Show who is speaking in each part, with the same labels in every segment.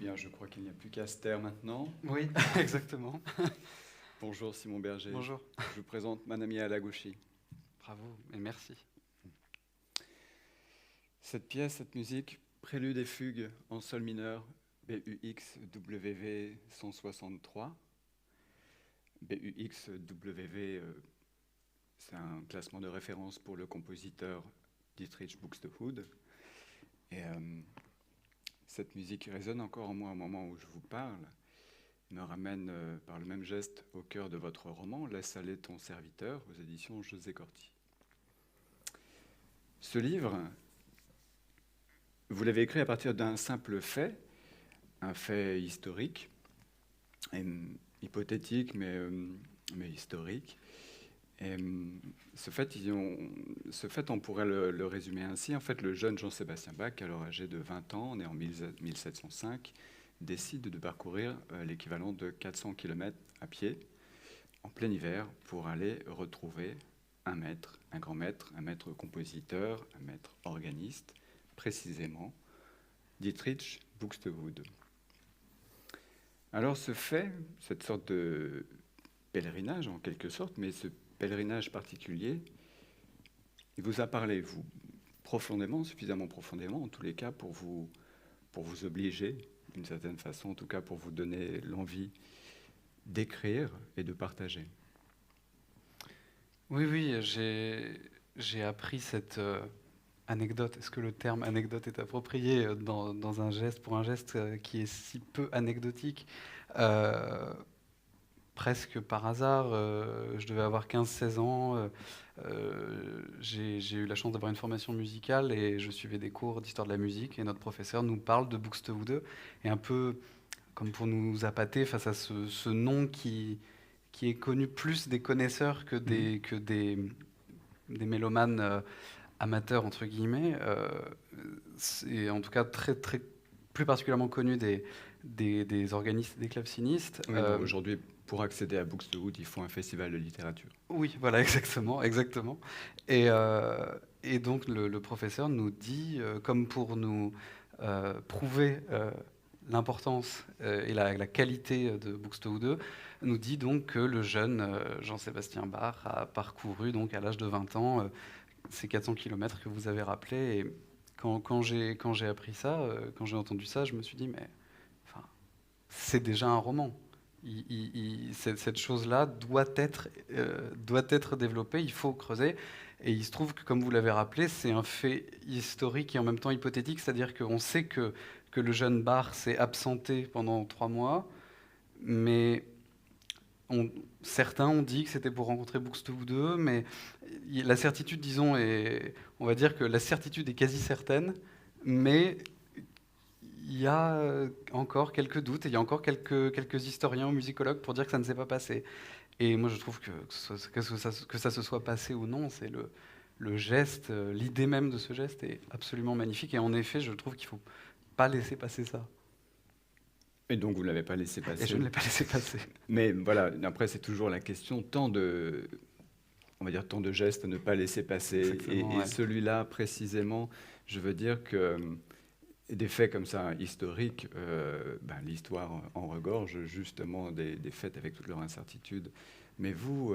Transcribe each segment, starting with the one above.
Speaker 1: Bien, je crois qu'il n'y a plus qu'à se taire maintenant.
Speaker 2: Oui, exactement.
Speaker 1: Bonjour Simon Berger.
Speaker 2: Bonjour.
Speaker 1: Je vous présente Manami Haraguchi.
Speaker 2: Bravo et merci.
Speaker 1: Cette pièce, cette musique, prélude et fugue en sol mineur, BUX-WV 163. BUX-WV, c'est un classement de référence pour le compositeur Dietrich Buxtehude. Et cette musique résonne encore en moi au moment où je vous parle. Me ramène par le même geste au cœur de votre roman « Laisse aller ton serviteur » aux éditions José Corti. Ce livre, vous l'avez écrit à partir d'un simple fait, un fait historique, hypothétique mais historique. Et ce fait, on pourrait le résumer ainsi. En fait, le jeune Jean-Sébastien Bach, alors âgé de 20 ans, né en 1705, décide de parcourir l'équivalent de 400 km à pied en plein hiver pour aller retrouver un maître, un grand maître, un maître compositeur, un maître organiste, précisément Dietrich Buxtehude. Alors ce fait, cette sorte de pèlerinage en quelque sorte, mais ce pèlerinage particulier, il vous a parlé, vous, profondément, suffisamment profondément, en tous les cas, pour vous obliger, d'une certaine façon, en tout cas pour vous donner l'envie d'écrire et de partager.
Speaker 2: Oui, j'ai appris cette anecdote. Est-ce que le terme anecdote est approprié dans un geste, pour un geste qui est si peu anecdotique presque par hasard, je devais avoir 15-16 ans, j'ai eu la chance d'avoir une formation musicale et je suivais des cours d'histoire de la musique et notre professeur nous parle de Buxtehude et un peu comme pour nous appâter face à ce nom qui est connu plus des connaisseurs que des mélomanes amateurs, entre guillemets, et en tout cas très, plus particulièrement connu des organistes, des clavecinistes.
Speaker 1: Oui, aujourd'hui, pour accéder à Buxtehude, il faut un festival de littérature.
Speaker 2: Oui, voilà, exactement. Et donc le professeur nous dit, comme pour nous prouver l'importance et la qualité de Buxtehude, nous dit donc que le jeune Jean-Sébastien Bach a parcouru donc à l'âge de 20 ans ces 400 km que vous avez rappelés. Et quand j'ai appris ça, quand j'ai entendu ça, je me suis dit, mais enfin, c'est déjà un roman. Cette chose-là doit être développée, il faut creuser. Et il se trouve que, comme vous l'avez rappelé, c'est un fait historique et en même temps hypothétique, c'est-à-dire qu'on sait que le jeune Bach s'est absenté pendant 3 mois, mais certains ont dit que c'était pour rencontrer Buxtehude, mais la certitude, disons, on va dire que la certitude est quasi certaine, mais il y a encore quelques doutes et il y a encore quelques historiens ou musicologues pour dire que ça ne s'est pas passé. Et moi, je trouve que ça se soit passé ou non, c'est le geste, l'idée même de ce geste est absolument magnifique. Et en effet, je trouve qu'il ne faut pas laisser passer ça.
Speaker 1: Et donc, vous ne l'avez pas laissé passer.
Speaker 2: Et je ne l'ai pas laissé passer.
Speaker 1: Mais voilà, après, c'est toujours la question, tant de gestes à ne pas laisser passer. Et
Speaker 2: Ouais.
Speaker 1: celui-là, précisément, je veux dire que des faits comme ça, historiques, l'histoire en regorge justement des faits avec toute leur incertitude. Mais vous,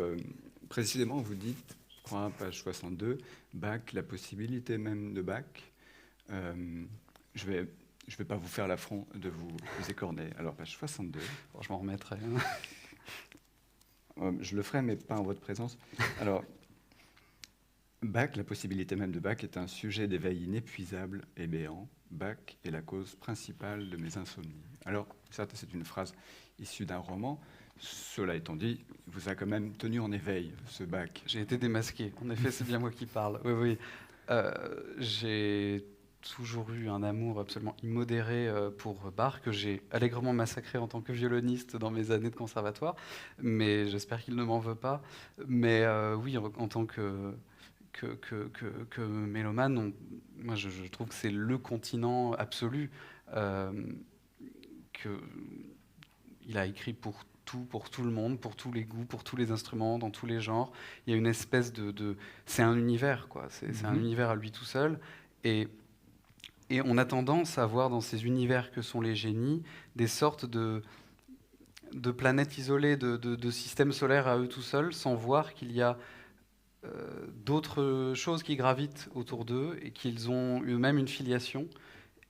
Speaker 1: précisément, vous dites, je crois, page 62, Bach, la possibilité même de Bach. Je vais pas vous faire l'affront de vous écorner. Alors, page 62.
Speaker 2: Bon, je m'en remettrai.
Speaker 1: Je le ferai, mais pas en votre présence. Alors, Bach, la possibilité même de Bach est un sujet d'éveil inépuisable et béant. Bach est la cause principale de mes insomnies. Alors, certes, c'est une phrase issue d'un roman. Cela étant dit, vous a quand même tenu en éveil, ce Bach.
Speaker 2: J'ai été démasqué. En effet, c'est bien moi qui parle. Oui. J'ai toujours eu un amour absolument immodéré pour Bach, que j'ai allègrement massacré en tant que violoniste dans mes années de conservatoire. Mais j'espère qu'il ne m'en veut pas. Mais oui, en tant que mélomane, moi je trouve que c'est le continent absolu. Il a écrit pour tout le monde, pour tous les goûts, pour tous les instruments, dans tous les genres. Il y a une espèce c'est un univers, quoi. C'est un univers à lui tout seul. Et Et on a tendance à voir dans ces univers que sont les génies des sortes de planètes isolées, de systèmes solaires à eux tout seuls, sans voir qu'il y a d'autres choses qui gravitent autour d'eux et qu'ils ont eux-mêmes une filiation.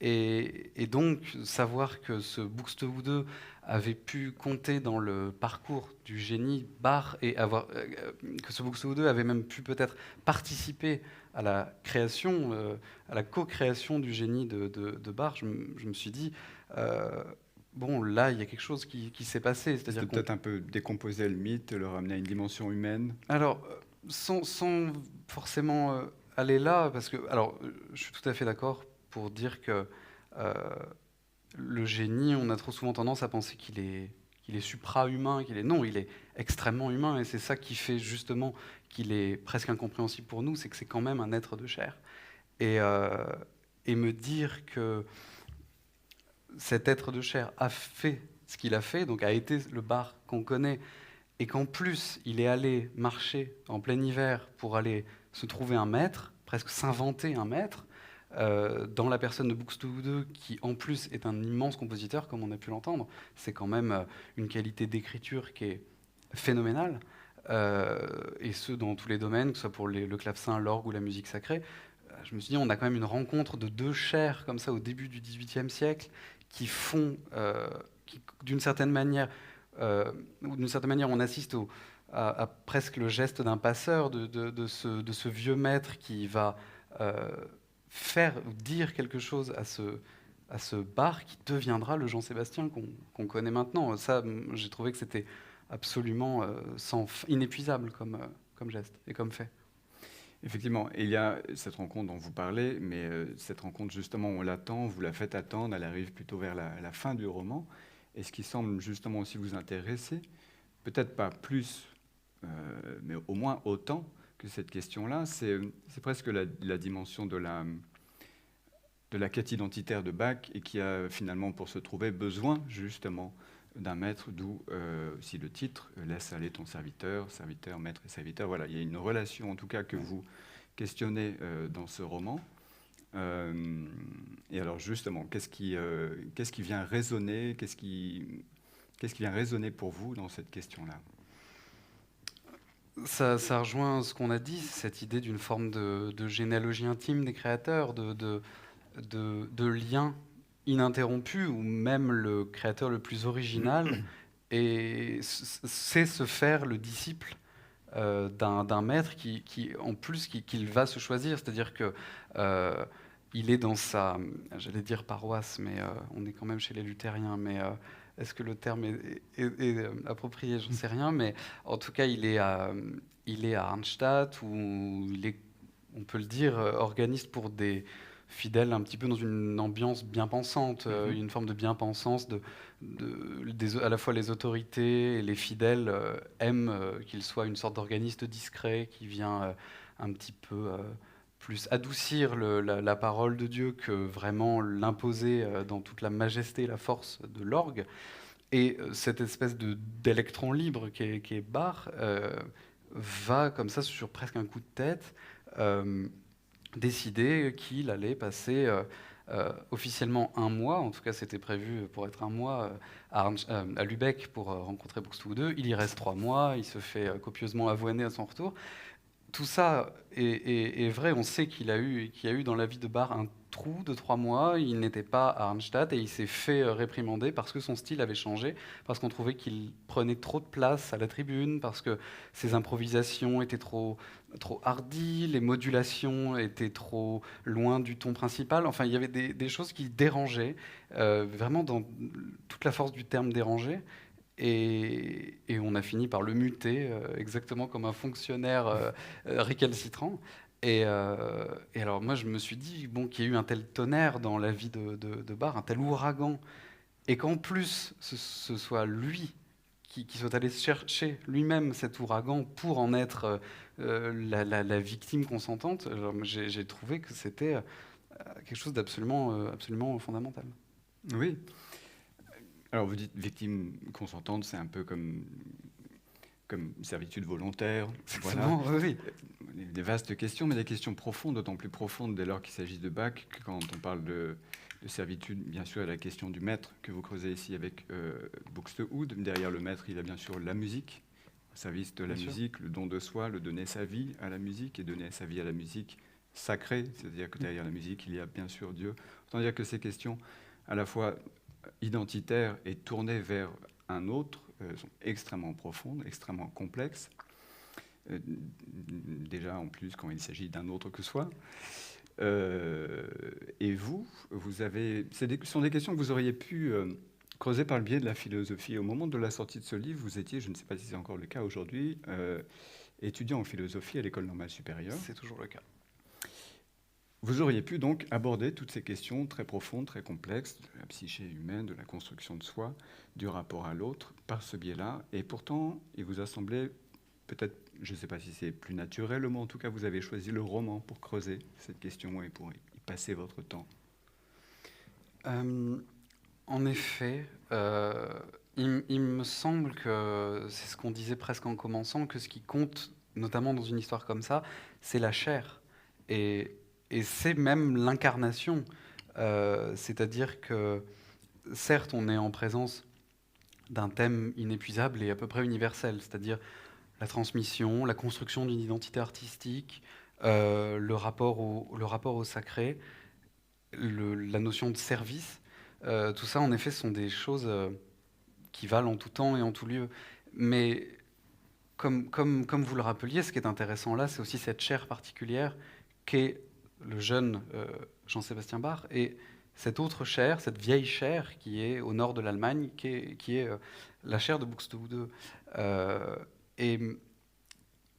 Speaker 2: Et donc, savoir que ce Buxtehude avait pu compter dans le parcours du génie Bach et que ce Buxtehude avait même pu peut-être participer à la création, à la co-création du génie de Bach, je me suis dit, bon, là, il y a quelque chose qui s'est passé.
Speaker 1: C'était peut-être un peu décomposer le mythe, le ramener à une dimension humaine.
Speaker 2: Alors, sans forcément aller là, parce que, alors, je suis tout à fait d'accord pour dire que euh, le génie, on a trop souvent tendance à penser qu'il est supra-humain, non, il est extrêmement humain, et c'est ça qui fait justement qu'il est presque incompréhensible pour nous, c'est que c'est quand même un être de chair. Et, euh, et me dire que cet être de chair a fait ce qu'il a fait, donc a été le Bach qu'on connaît, et qu'en plus il est allé marcher en plein hiver pour aller se trouver un maître, presque s'inventer un maître, dans la personne de Buxtehude, qui en plus est un immense compositeur, comme on a pu l'entendre. C'est quand même une qualité d'écriture qui est phénoménale, et ce dans tous les domaines, que ce soit pour le clavecin, l'orgue ou la musique sacrée. Je me suis dit, on a quand même une rencontre de deux chairs comme ça au début du XVIIIe siècle qui font, d'une certaine manière, on assiste à presque le geste d'un passeur, de ce vieux maître qui va faire ou dire quelque chose à ce Bach qui deviendra le Jean-Sébastien qu'on connaît maintenant. Ça, j'ai trouvé que c'était absolument inépuisable comme geste et comme fait.
Speaker 1: Effectivement, et il y a cette rencontre dont vous parlez, mais cette rencontre, justement, on l'attend, vous la faites attendre, elle arrive plutôt vers la fin du roman. Et ce qui semble justement aussi vous intéresser, peut-être pas plus, mais au moins autant que cette question-là, c'est presque la dimension de la quête identitaire de Bach, et qui a finalement, pour se trouver, besoin justement d'un maître, d'où aussi le titre, laisse aller ton serviteur, serviteur, maître et serviteur. Voilà, il y a une relation en tout cas que vous questionnez dans ce roman. Et alors justement, qu'est-ce qui vient résonner, qu'est-ce qui vient résonner pour vous dans cette question-là?
Speaker 2: Ça rejoint ce qu'on a dit, cette idée d'une forme de généalogie intime des créateurs, de lien ininterrompu, où même le créateur le plus original sait se faire le disciple d'un maître en plus, qu'il va se choisir. C'est-à-dire que il est dans sa, j'allais dire paroisse, mais on est quand même chez les luthériens, mais est-ce que le terme est approprié? J'en sais rien, mais en tout cas, il est à Arnstadt, où on peut le dire, organiste pour des fidèles un petit peu dans une ambiance bien pensante, une forme de bien-pensance, à la fois les autorités et les fidèles aiment qu'il soit une sorte d'organiste discret qui vient un petit peu plus adoucir la parole de Dieu que vraiment l'imposer dans toute la majesté et la force de l'orgue. Et cette espèce d'électron libre qui est Bach va comme ça sur presque un coup de tête décider qu'il allait passer officiellement un mois, en tout cas c'était prévu pour être un mois, à Lübeck pour rencontrer Buxtehude. Il y reste 3 mois, il se fait copieusement avoiner à son retour. Tout ça est vrai, on sait qu'il y a eu dans la vie de Bach un trou de 3 mois, il n'était pas à Arnstadt et il s'est fait réprimander parce que son style avait changé, parce qu'on trouvait qu'il prenait trop de place à la tribune, parce que ses improvisations étaient trop hardies, les modulations étaient trop loin du ton principal. Enfin, il y avait des choses qui dérangeaient, vraiment dans toute la force du terme déranger. Et on a fini par le muter, exactement comme un fonctionnaire récalcitrant. Et alors moi, je me suis dit bon, qu'il y a eu un tel tonnerre dans la vie de Bach, un tel ouragan, et qu'en plus, ce soit lui qui soit allé chercher lui-même cet ouragan pour en être la victime consentante. J'ai trouvé que c'était quelque chose absolument fondamental.
Speaker 1: Oui. Alors vous dites victime consentante, c'est un peu comme servitude volontaire. Voilà.
Speaker 2: Oui.
Speaker 1: des vastes questions, mais des questions profondes, d'autant plus profondes dès lors qu'il s'agit de Bach, que quand on parle de servitude, bien sûr, il y a la question du maître que vous creusez ici avec Buxtehude. Derrière le maître, il y a bien sûr la musique, au service de la
Speaker 2: Bien sûr.
Speaker 1: musique, le don de soi, le donner sa vie à la musique, et donner sa vie à la musique sacrée, c'est-à-dire que derrière la musique, il y a bien sûr Dieu. Autant dire que ces questions, à la fois identitaires et tournées vers un autre, sont extrêmement profondes, extrêmement complexes. Déjà, en plus, quand il s'agit d'un autre que soi. Et vous avez, ce sont des questions que vous auriez pu creuser par le biais de la philosophie. Au moment de la sortie de ce livre, vous étiez, je ne sais pas si c'est encore le cas aujourd'hui, étudiant en philosophie à l'École normale supérieure.
Speaker 2: C'est toujours le cas.
Speaker 1: Vous auriez pu donc aborder toutes ces questions très profondes, très complexes, de la psyché humaine, de la construction de soi, du rapport à l'autre, par ce biais-là. Et pourtant, il vous a semblé, peut-être, je ne sais pas si c'est plus naturel, mais en tout cas, vous avez choisi le roman pour creuser cette question et pour y passer votre temps.
Speaker 2: En effet, il me semble que c'est ce qu'on disait presque en commençant, que ce qui compte, notamment dans une histoire comme ça, c'est la chair. Et c'est même l'incarnation. C'est-à-dire que, certes, on est en présence d'un thème inépuisable et à peu près universel, c'est-à-dire la transmission, la construction d'une identité artistique, le rapport au sacré, la notion de service. Tout ça, en effet, sont des choses qui valent en tout temps et en tout lieu. Mais comme vous le rappeliez, ce qui est intéressant là, c'est aussi cette chair particulière qu'est le jeune Jean-Sébastien Bach, et cette autre chair, cette vieille chair qui est au nord de l'Allemagne, qui est la chair de Buxtehude. Et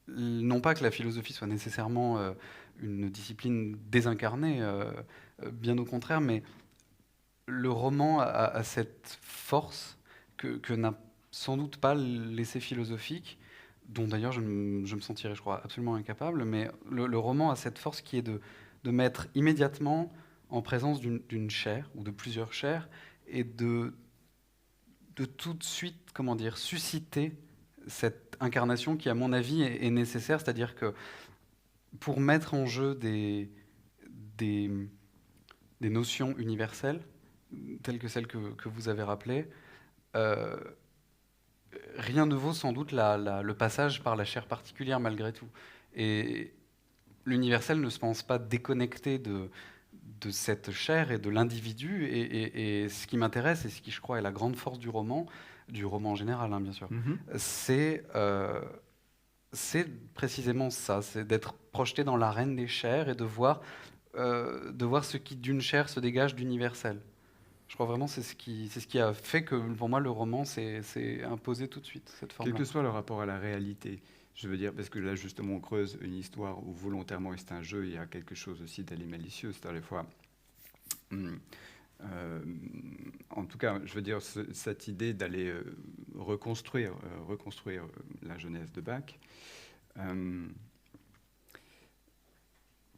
Speaker 2: non pas que la philosophie soit nécessairement une discipline désincarnée, bien au contraire, mais le roman a cette force que n'a sans doute pas l'essai philosophique, dont d'ailleurs je me sentirais, je crois, absolument incapable, mais le roman a cette force qui est de mettre immédiatement en présence d'une chair, ou de plusieurs chairs, et de tout de suite, comment dire, susciter cette incarnation qui, à mon avis, est nécessaire, c'est-à-dire que pour mettre en jeu des notions universelles, telles que celles que vous avez rappelées, euh, rien ne vaut sans doute le passage par la chair particulière malgré tout. Et l'universel ne se pense pas déconnecté de cette chair et de l'individu. Et ce qui m'intéresse, et ce qui je crois est la grande force du roman en général, hein, bien sûr, c'est précisément ça, c'est d'être projeté dans l'arène des chairs et de voir ce qui d'une chair se dégage d'universel. Je crois vraiment que c'est ce qui a fait que pour moi le roman s'est imposé tout de suite, cette forme-là.
Speaker 1: Quel que soit le rapport à la réalité, je veux dire, parce que là justement on creuse une histoire où volontairement c'est un jeu, il y a quelque chose aussi d'aller malicieux, c'est à la fois... en tout cas, je veux dire, cette idée d'aller reconstruire la jeunesse de Bach,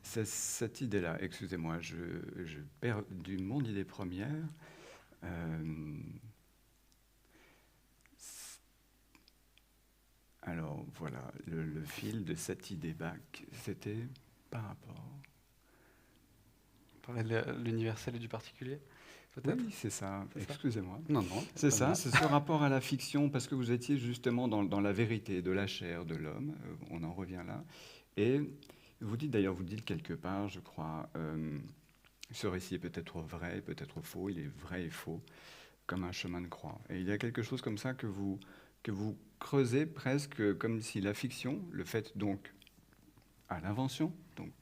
Speaker 1: cette idée-là, excusez-moi, je perds mon idée première. Alors voilà, le fil de cette idée Bach, c'était par rapport...
Speaker 2: On parlait de l'universel et du particulier, peut-être.
Speaker 1: Oui, c'est ça, excusez-moi.
Speaker 2: Non,
Speaker 1: c'est ça, c'est ce rapport à la fiction, parce que vous étiez justement dans la vérité de la chair de l'homme, on en revient là. Et vous dites quelque part, je crois, ce récit est peut-être vrai, peut-être faux, il est vrai et faux, comme un chemin de croix. Et il y a quelque chose comme ça que vous creusez presque comme si la fiction, le fait donc à l'invention, donc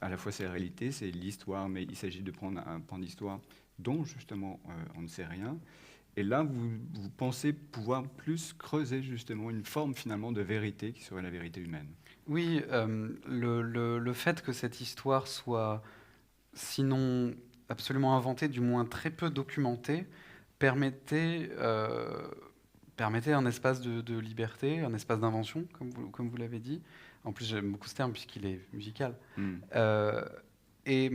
Speaker 1: à la fois c'est la réalité, c'est l'histoire, mais il s'agit de prendre un pan d'histoire dont justement on ne sait rien. Et là, vous pensez pouvoir plus creuser justement une forme finalement de vérité qui serait la vérité humaine.
Speaker 2: Oui, le fait que cette histoire soit, sinon absolument inventée, du moins très peu documentée, permettait un espace de liberté, un espace d'invention, comme vous l'avez dit. En plus, j'aime beaucoup ce terme puisqu'il est musical. Et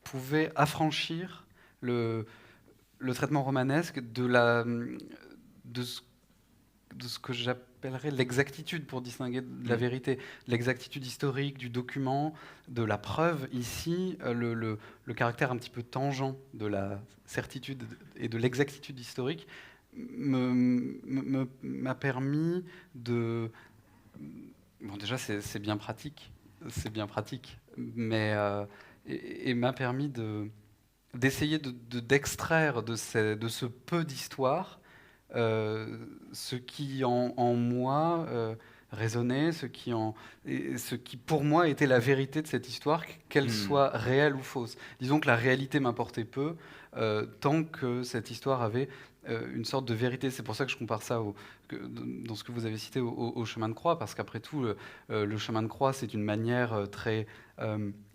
Speaker 2: pouvait affranchir le traitement romanesque de de ce que j'appellerais l'exactitude pour distinguer de la vérité, de l'exactitude historique du document, de la preuve. Ici, le caractère un petit peu tangent de la certitude et de l'exactitude historique m'a permis de... Bon, déjà, c'est bien pratique, mais et m'a permis d'essayer d'extraire de ce peu d'histoire ce qui en moi résonnait, ce qui pour moi était la vérité de cette histoire, qu'elle soit réelle ou fausse. Disons que la réalité m'importait peu, tant que cette histoire avait une sorte de vérité. C'est pour ça que je compare ça dans ce que vous avez cité au chemin de croix, parce qu'après tout, le chemin de croix, c'est une manière très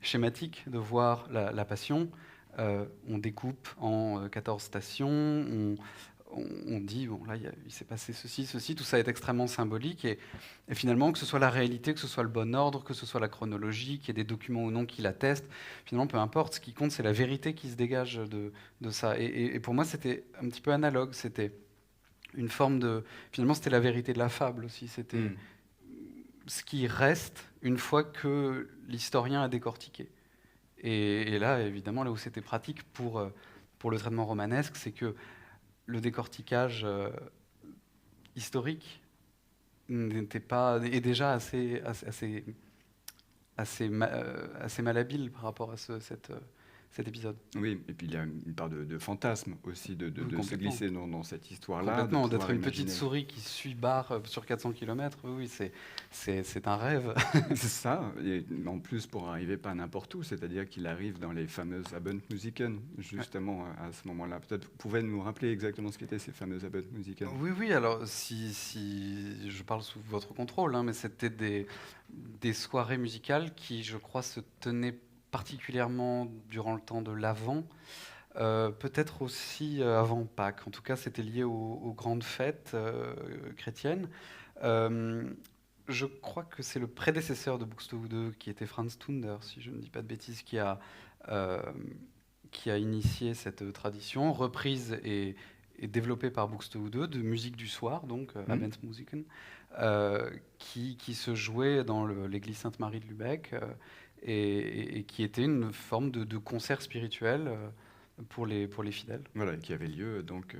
Speaker 2: schématique de voir la passion. On découpe en 14 stations, on dit, bon là, il s'est passé ceci, tout ça est extrêmement symbolique, et finalement, que ce soit la réalité, que ce soit le bon ordre, que ce soit la chronologie, qu'il y ait des documents ou non qui l'attestent, finalement, peu importe, ce qui compte, c'est la vérité qui se dégage de ça. Et pour moi, c'était un petit peu analogue, c'était une forme de... Finalement, c'était la vérité de la fable aussi, c'était ce qui reste une fois que l'historien a décortiqué. Et là, évidemment, là où c'était pratique pour le traitement romanesque, c'est que le décortiquage historique est déjà assez malhabile par rapport à cet épisode.
Speaker 1: Oui, et puis il y a une part de fantasme aussi, de se glisser dans cette histoire-là.
Speaker 2: Complètement, d'être une petite souris qui suit Bach sur 400 km, oui, c'est un rêve.
Speaker 1: C'est ça, et en plus pour arriver pas n'importe où, c'est-à-dire qu'il arrive dans les fameuses Abendmusiken, justement à ce moment-là. Peut-être vous pouvez nous rappeler exactement ce qu'étaient ces fameuses Abendmusiken.
Speaker 2: Oui, alors si je parle sous votre contrôle, mais c'était des soirées musicales qui, je crois, se tenaient particulièrement durant le temps de l'Avent, peut-être aussi avant Pâques. En tout cas, c'était lié aux grandes fêtes chrétiennes. Je crois que c'est le prédécesseur de Buxtehude, qui était Franz Thunder, si je ne dis pas de bêtises, qui a initié cette tradition, reprise et développée par Buxtehude, de musique du soir, donc Abendmusiken, qui se jouait dans l'église Sainte-Marie de Lübeck, et qui était une forme de concert spirituel pour les fidèles.
Speaker 1: Voilà, qui avait lieu donc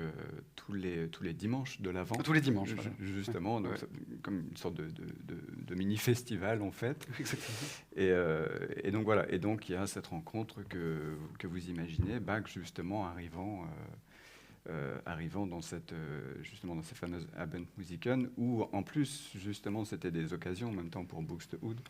Speaker 1: tous les dimanches de l'Avent.
Speaker 2: Tous les dimanches,
Speaker 1: justement, donc, comme une sorte de mini-festival en fait.
Speaker 2: Exactement.
Speaker 1: Et donc voilà, et donc il y a cette rencontre que vous imaginez, Bach justement arrivant dans justement dans ces fameuses Abendmusiken, où en plus justement c'était des occasions en même temps pour Buxtehude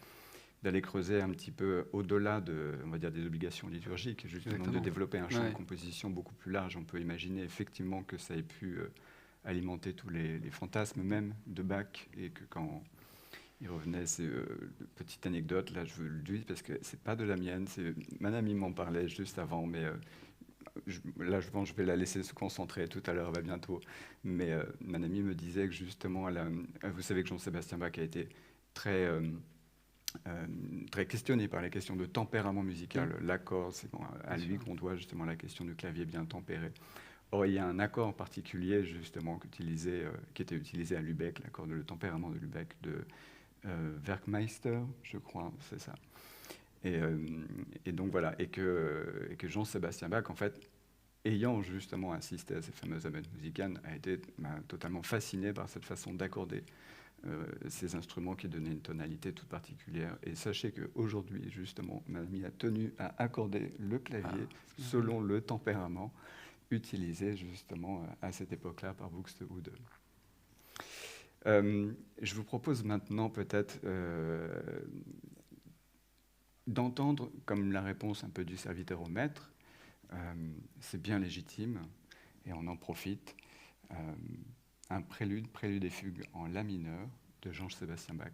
Speaker 1: d'aller creuser un petit peu au-delà on va dire, des obligations liturgiques, justement. Exactement. De développer un champ de composition beaucoup plus large. On peut imaginer effectivement que ça ait pu alimenter tous les fantasmes même de Bach, et que quand il revenait, c'est petite anecdote, là je veux le dire parce que c'est pas de la mienne, Manami m'en parlait juste avant, mais là je pense que je vais la laisser se concentrer, tout à l'heure, elle va bientôt, mais Manami me disait que justement, vous savez que Jean-Sébastien Bach a été très questionné par les questions de tempérament musical. L'accord, c'est à lui qu'on doit justement la question du clavier bien tempéré. Or, il y a un accord particulier justement qui était utilisé à Lübeck, l'accord de le tempérament de Lübeck, de Werkmeister, je crois, c'est ça. Et donc voilà, et que Jean-Sébastien Bach, en fait, ayant justement assisté à ces fameuses Abendmusiken, a été totalement fasciné par cette façon d'accorder ces instruments qui donnaient une tonalité toute particulière. Et sachez qu'aujourd'hui, justement, Manami a tenu à accorder le clavier selon le tempérament utilisé justement à cette époque-là par Buxtehude. Je vous propose maintenant peut-être d'entendre comme la réponse un peu du serviteur au maître. C'est bien légitime et on en profite. Un prélude et fugue en la mineur de Jean-Sébastien Bach.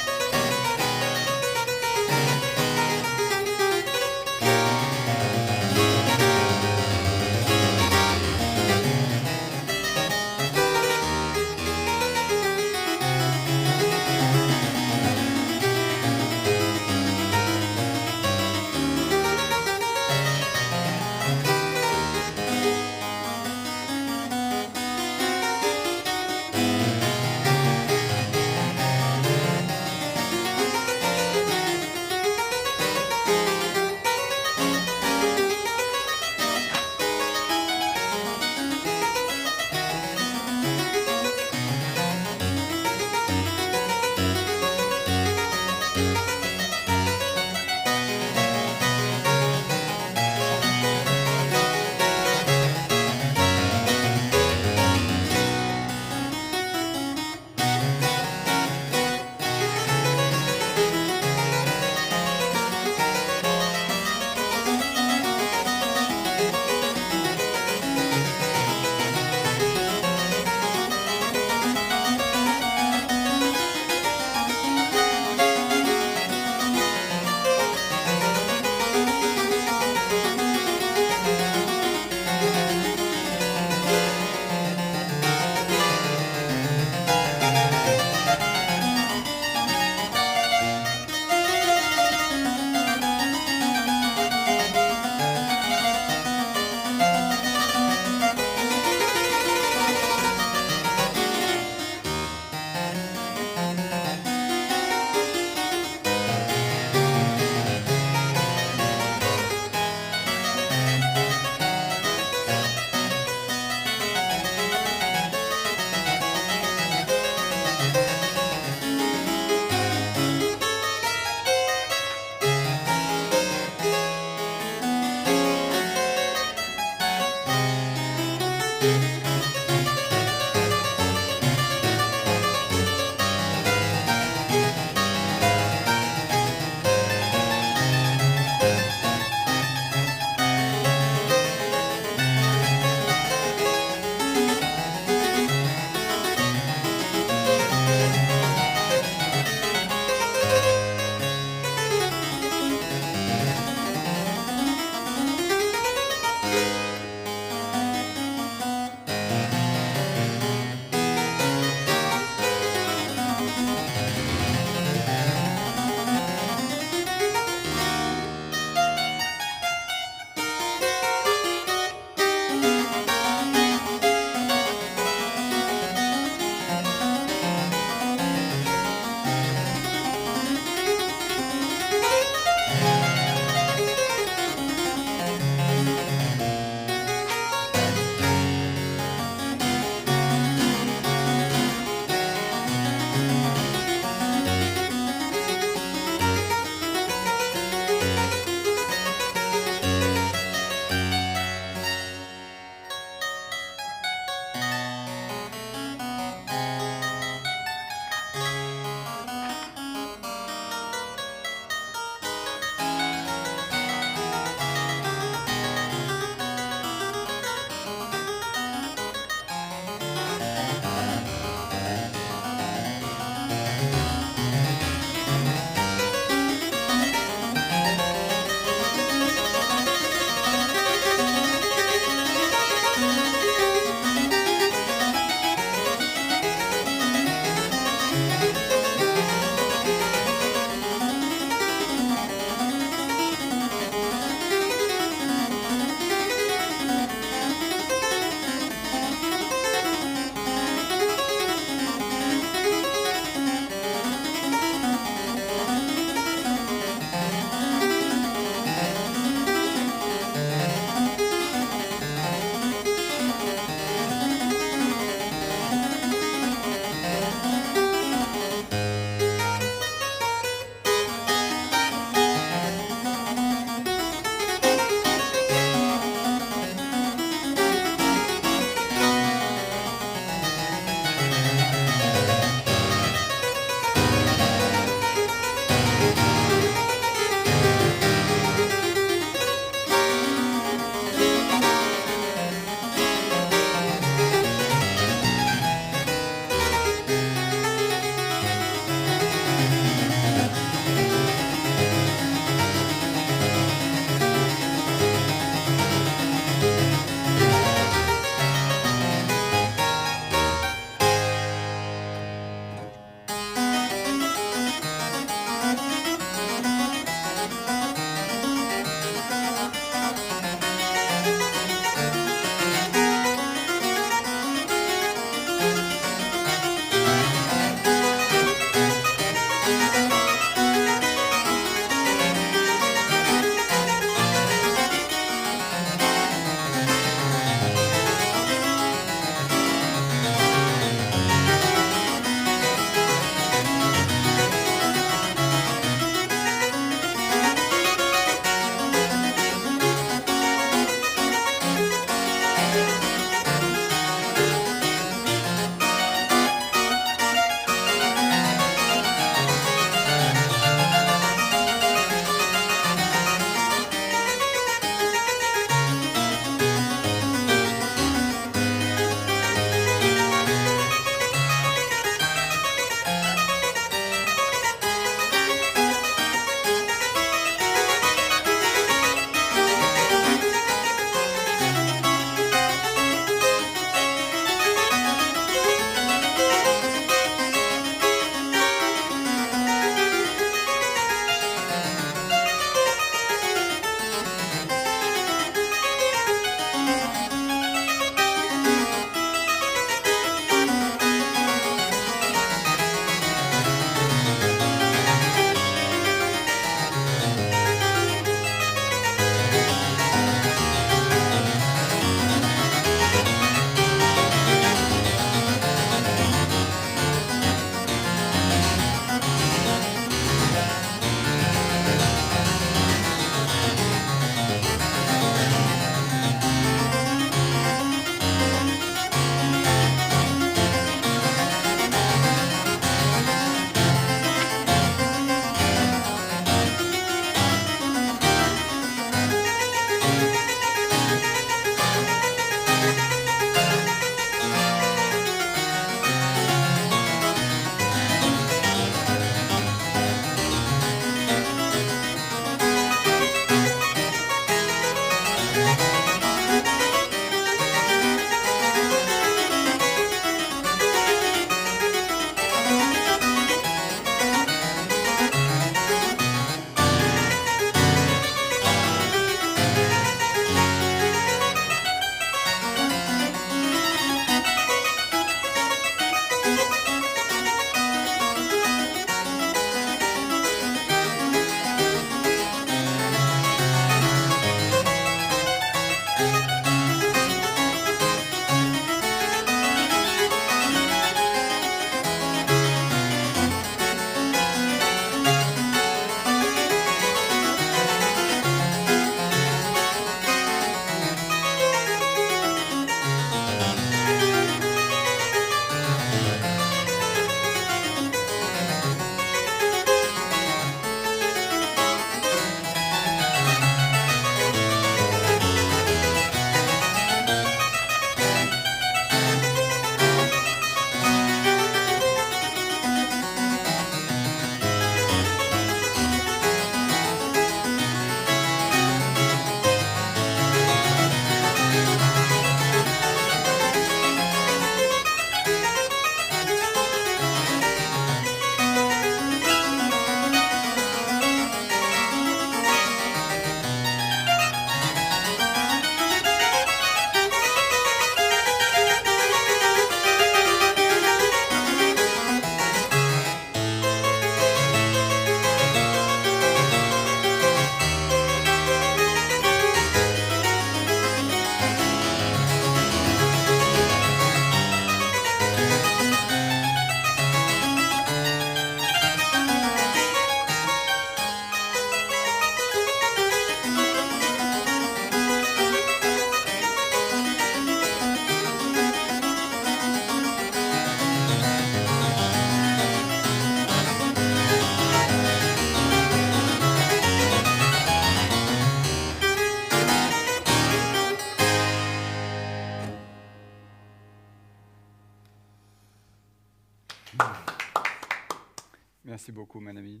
Speaker 1: Merci beaucoup, mon ami.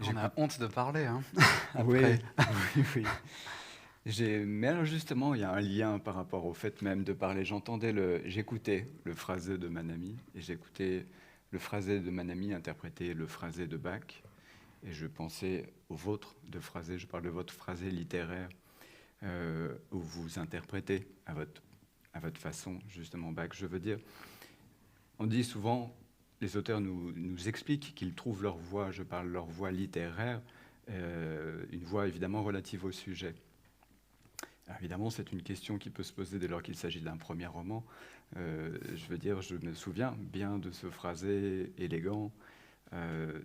Speaker 2: On a honte de parler, hein.
Speaker 1: Oui,
Speaker 2: Après.
Speaker 1: oui, oui. Mais alors justement, il y a un lien par rapport au fait même de parler. J'écoutais le phrasé de Manami et j'écoutais le phrasé de Manami interpréter le phrasé de Bach et je pensais au vôtre de phrasé. Je parle de votre phrasé littéraire où vous interprétez à votre façon justement Bach. Je veux dire, on dit souvent, les auteurs nous expliquent qu'ils trouvent leur voix. Je parle de leur voix littéraire, une voix évidemment relative au sujet. Alors évidemment, c'est une question qui peut se poser dès lors qu'il s'agit d'un premier roman. Je veux dire, je me souviens bien de ce phrasé élégant,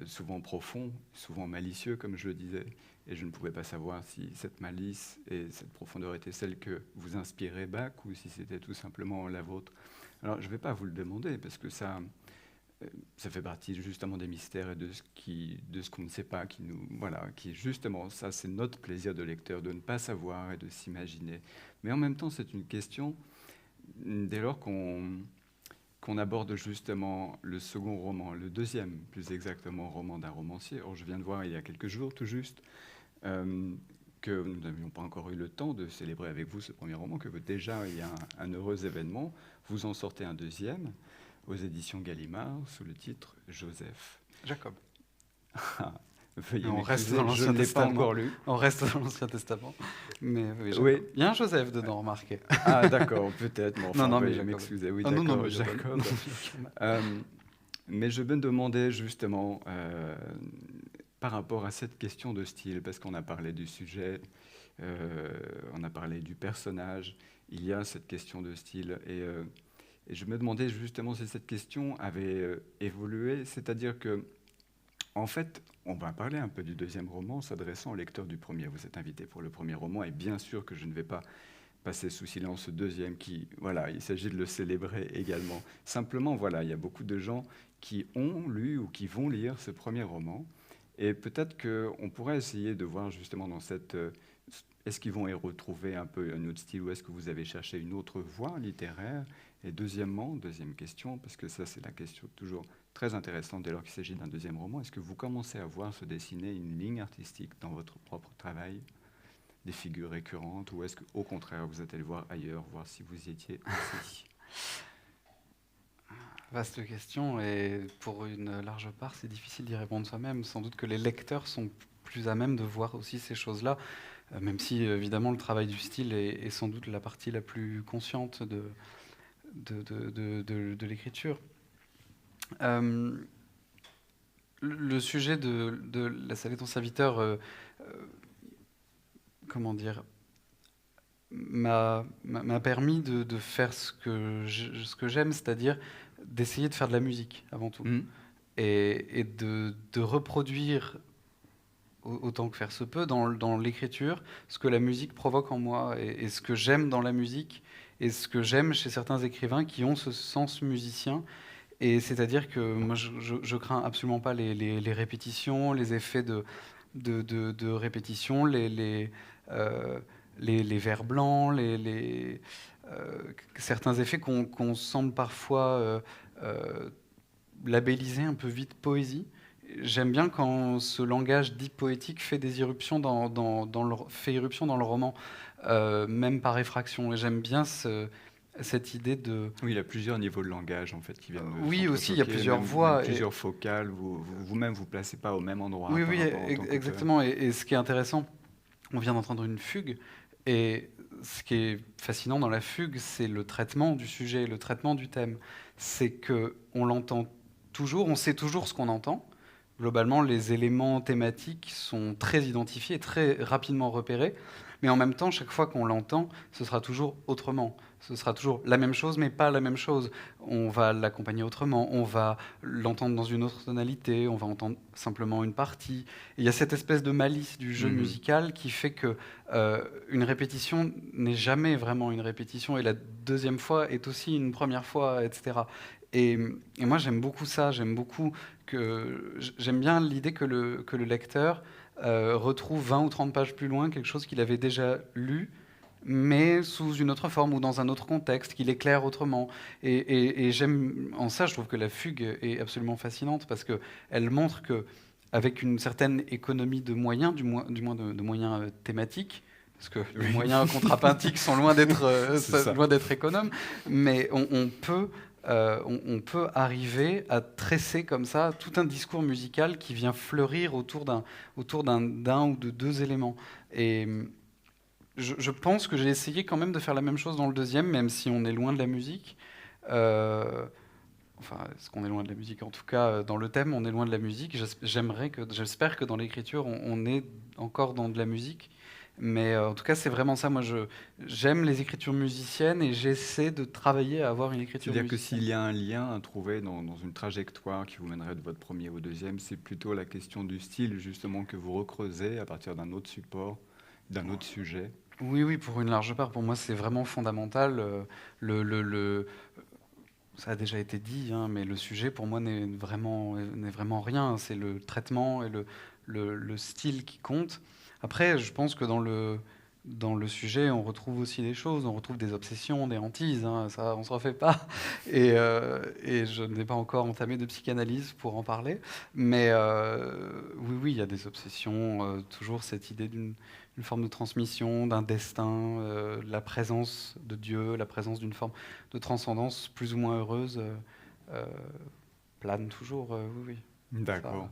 Speaker 1: souvent profond, souvent malicieux, comme je le disais, et je ne pouvais pas savoir si cette malice et cette profondeur étaient celles que vous inspirez Bach ou si c'était tout simplement la vôtre. Alors, je ne vais pas vous le demander, parce que ça fait partie justement des mystères et de ce qu'on ne sait pas, qui justement, ça c'est notre plaisir de lecteur, de ne pas savoir et de s'imaginer. Mais en même temps, c'est une question, dès lors qu'on aborde justement le second roman, le deuxième plus exactement roman d'un romancier. Or, je viens de voir il y a quelques jours tout juste que nous n'avions pas encore eu le temps de célébrer avec vous ce premier roman, que déjà il y a un heureux événement, vous en sortez un deuxième, aux éditions Gallimard, sous le titre Joseph.
Speaker 2: Jacob.
Speaker 1: Veuillez
Speaker 2: On reste
Speaker 1: m'excuser,
Speaker 2: dans
Speaker 1: je
Speaker 2: l'Ancien
Speaker 1: ne l'ai pas
Speaker 2: Testament.
Speaker 1: encore lu.
Speaker 2: On reste dans l'Ancien Testament. Mais oui, Jacob.
Speaker 1: Oui.
Speaker 2: Il y a un Joseph dedans, remarquez.
Speaker 1: Ah d'accord, peut-être, mais enfin,
Speaker 2: Non, mais
Speaker 1: veuillez
Speaker 2: Jacob.
Speaker 1: m'excuser. Oui,
Speaker 2: Ah,
Speaker 1: d'accord,
Speaker 2: non, mais
Speaker 1: Jacob.
Speaker 2: Jacob.
Speaker 1: Mais je me demandais justement, par rapport à cette question de style, parce qu'on a parlé du sujet, on a parlé du personnage, il y a cette question de style, et je me demandais justement si cette question avait évolué, c'est-à-dire que, en fait, on va parler un peu du deuxième roman, s'adressant au lecteur du premier. Vous êtes invité pour le premier roman, et bien sûr que je ne vais pas passer sous silence ce deuxième qui, voilà, il s'agit de le célébrer également. Simplement, voilà, il y a beaucoup de gens qui ont lu ou qui vont lire ce premier roman, et peut-être qu'on pourrait essayer de voir justement dans cette... est-ce qu'ils vont y retrouver un peu un autre style, ou est-ce que vous avez cherché une autre voie littéraire? Et deuxièmement, deuxième question, parce que ça c'est la question toujours très intéressante dès lors qu'il s'agit d'un deuxième roman, est-ce que vous commencez à voir se dessiner une ligne artistique dans votre propre travail, des figures récurrentes, ou est-ce qu'au contraire vous êtes allé voir ailleurs, voir si vous y étiez aussi?
Speaker 2: Vaste question, et pour une large part, c'est difficile d'y répondre soi-même. Sans doute que les lecteurs sont plus à même de voir aussi ces choses-là, même si évidemment le travail du style est sans doute la partie la plus consciente de l'écriture. Le sujet de La Salle et ton serviteur, comment dire, m'a permis de faire ce que j'aime, c'est-à-dire d'essayer de faire de la musique avant tout, et de reproduire autant que faire se peut dans l'écriture ce que la musique provoque en moi, et ce que j'aime dans la musique, et ce que j'aime chez certains écrivains qui ont ce sens musicien. Et c'est-à-dire que moi, je crains absolument pas les répétitions, les effets de répétition, les vers blancs, certains effets qu'on semble parfois labelliser un peu vite poésie. J'aime bien quand ce langage dit poétique fait des irruptions fait irruption dans le roman, même par effraction. Et j'aime bien cette idée de...
Speaker 1: Oui, il y a plusieurs niveaux de langage en fait qui viennent de
Speaker 2: Oui, aussi, il y a plusieurs voix.
Speaker 1: Plusieurs focales, vous-même vous placez pas au même endroit.
Speaker 2: Oui, exactement. Et ce qui est intéressant, on vient d'entendre une fugue, et ce qui est fascinant dans la fugue, c'est le traitement du sujet, le traitement du thème. C'est qu'on l'entend toujours, on sait toujours ce qu'on entend. Globalement, les éléments thématiques sont très identifiés, très rapidement repérés, mais en même temps, chaque fois qu'on l'entend, ce sera toujours autrement. Ce sera toujours la même chose, mais pas la même chose. On va l'accompagner autrement, on va l'entendre dans une autre tonalité, on va entendre simplement une partie. Et il y a cette espèce de malice du jeu musical qui fait que une répétition n'est jamais vraiment une répétition, et la deuxième fois est aussi une première fois, etc. Et moi, j'aime beaucoup ça, j'aime bien l'idée que le lecteur retrouve 20 ou 30 pages plus loin quelque chose qu'il avait déjà lu, mais sous une autre forme ou dans un autre contexte, qui l'éclaire autrement. Et j'aime, en ça, je trouve que la fugue est absolument fascinante parce qu'elle montre que, avec une certaine économie de moyens, du moins de moyens thématiques, parce que les
Speaker 1: Oui,
Speaker 2: moyens contrapuntiques sont loin d'être
Speaker 1: c'est ça.
Speaker 2: loin d'être économes, mais on peut arriver à tresser comme ça tout un discours musical qui vient fleurir autour d'un ou de deux éléments. Et je pense que j'ai essayé quand même de faire la même chose dans le deuxième, même si on est loin de la musique. Euh, Enfin, est-ce qu'on est loin de la musique? En tout cas, dans le thème, on est loin de la musique. J'espère que dans l'écriture, on est encore dans de la musique. Mais en tout cas, c'est vraiment ça. Moi, j'aime les écritures musiciennes et j'essaie de travailler à avoir une écriture
Speaker 1: C'est-à-dire que s'il
Speaker 2: musicienne.
Speaker 1: y a un lien à trouver dans une trajectoire qui vous mènerait de votre premier au deuxième, c'est plutôt la question du style, justement, que vous recreusez à partir d'un autre support, d'un autre sujet.
Speaker 2: Oui, oui, pour une large part. Pour moi, c'est vraiment fondamental. Ça a déjà été dit, hein, mais le sujet, pour moi, n'est vraiment rien. C'est le traitement et le style qui compte. Après, je pense que dans le sujet, on retrouve aussi des choses. On retrouve des obsessions, des hantises. Hein, ça, on s'en fait pas. Et je n'ai pas encore entamé de psychanalyse pour en parler. Mais oui, oui, il y a des obsessions. Toujours cette idée d'une forme de transmission, d'un destin, la présence de Dieu, la présence d'une forme de transcendance plus ou moins heureuse euh, plane toujours, oui, oui. Ça,
Speaker 1: D'accord.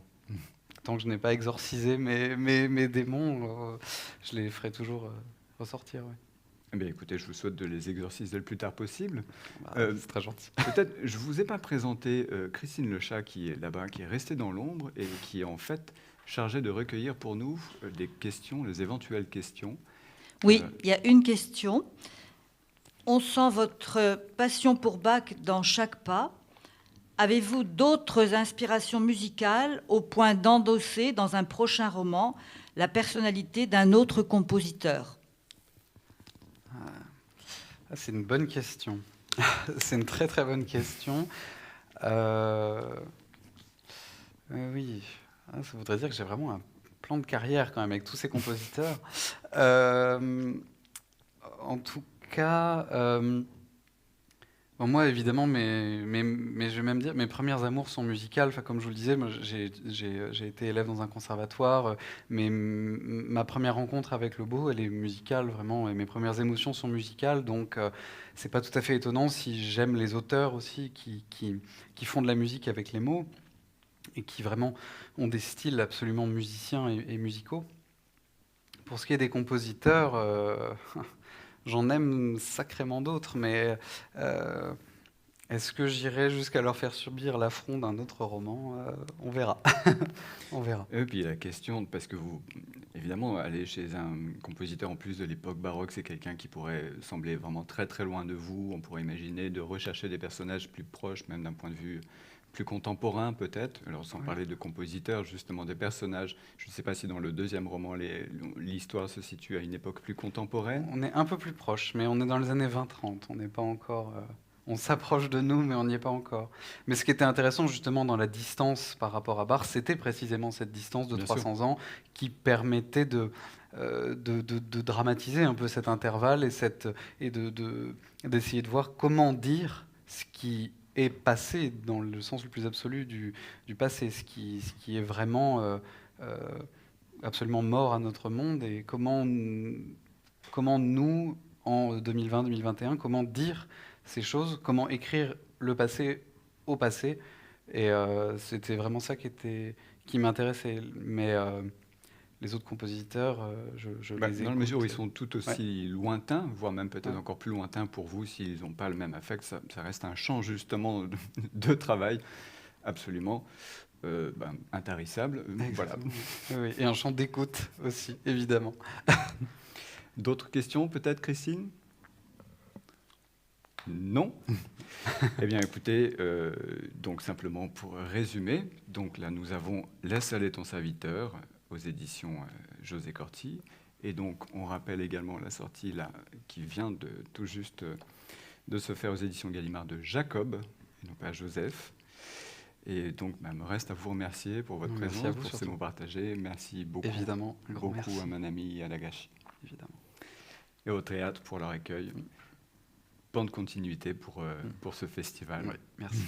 Speaker 2: tant que je n'ai pas exorcisé mes démons, je les ferai toujours ressortir. Ouais.
Speaker 1: Eh bien, écoutez, je vous souhaite de les exorciser le plus tard possible.
Speaker 2: Bah,
Speaker 1: Euh,
Speaker 2: c'est très gentil.
Speaker 1: Peut-être, je vous ai pas présenté Christine Lechat qui est là-bas, qui est restée dans l'ombre et qui est en fait chargée de recueillir pour nous des questions, les éventuelles questions.
Speaker 3: Oui, il y a une question. On sent votre passion pour Bach dans chaque pas. Avez-vous d'autres inspirations musicales au point d'endosser dans un prochain roman la personnalité d'un autre compositeur?
Speaker 2: Ah, c'est une bonne question. C'est une très très bonne question. Euh, oui, ah, ça voudrait dire que j'ai vraiment un plan de carrière quand même avec tous ces compositeurs. Euh, En tout cas, bon, moi, évidemment, mais je vais même dire, mes premières amours sont musicales. Enfin, comme je vous le disais, moi, j'ai été élève dans un conservatoire, mais ma première rencontre avec le beau, elle est musicale, vraiment, et mes premières émotions sont musicales, donc c'est pas tout à fait étonnant si j'aime les auteurs aussi qui font de la musique avec les mots et qui vraiment ont des styles absolument musiciens et musicaux. Pour ce qui est des compositeurs, j'en aime sacrément d'autres, mais euh, est-ce que j'irai jusqu'à leur faire subir l'affront d'un autre roman? On verra. On verra.
Speaker 1: Et puis la question, parce que vous, évidemment, aller chez un compositeur en plus de l'époque baroque, c'est quelqu'un qui pourrait sembler vraiment très très loin de vous. On pourrait imaginer de rechercher des personnages plus proches, même d'un point de vue plus contemporain peut-être. Alors sans
Speaker 2: Oui.
Speaker 1: parler de compositeurs, justement des personnages. Je ne sais pas si dans le deuxième roman, l'histoire se situe à une époque plus contemporaine.
Speaker 2: On est un peu plus proche, mais on est dans les années 20-30. On n'est pas encore. On s'approche de nous, mais on n'y est pas encore. Mais ce qui était intéressant justement dans la distance par rapport à Barthes, c'était précisément cette distance de
Speaker 1: Bien sûr.
Speaker 2: 300 ans qui permettait de dramatiser un peu cet intervalle et d'essayer de voir comment dire ce qui est passé dans le sens le plus absolu du passé, ce qui est vraiment euh, absolument mort à notre monde et comment nous, en 2020-2021, comment dire ces choses, comment écrire le passé au passé. Et c'était vraiment ça qui m'intéressait. Mais les autres compositeurs, je
Speaker 1: Bah,
Speaker 2: les
Speaker 1: dans la mesure où ils
Speaker 2: écoute.
Speaker 1: sont tout
Speaker 2: Ouais,
Speaker 1: aussi lointains, voire même peut-être
Speaker 2: ouais,
Speaker 1: encore plus lointains pour vous s'ils n'ont pas le même affect, ça reste un champ justement de travail absolument intarissable. Voilà.
Speaker 2: exactement. Oui, oui. Et un chant d'écoute aussi, évidemment.
Speaker 1: D'autres questions peut-être, Christine? Non? Eh bien, écoutez, donc simplement pour résumer, donc là nous avons La salle est ton serviteur aux éditions José Corti, et donc on rappelle également la sortie là qui vient de tout juste de se faire aux éditions Gallimard de Jacob, et non pas Joseph. Et donc, bah, me reste à vous remercier pour votre
Speaker 2: Merci à
Speaker 1: présence,
Speaker 2: vous
Speaker 1: pour ces
Speaker 2: surtout.
Speaker 1: mots partagés. Merci beaucoup,
Speaker 2: Évidemment, un grand
Speaker 1: beaucoup à
Speaker 2: merci.
Speaker 1: mon ami Alagashi.
Speaker 2: Évidemment.
Speaker 1: et au théâtre pour leur accueil. Bonne continuité pour ce festival.
Speaker 2: Oui, merci.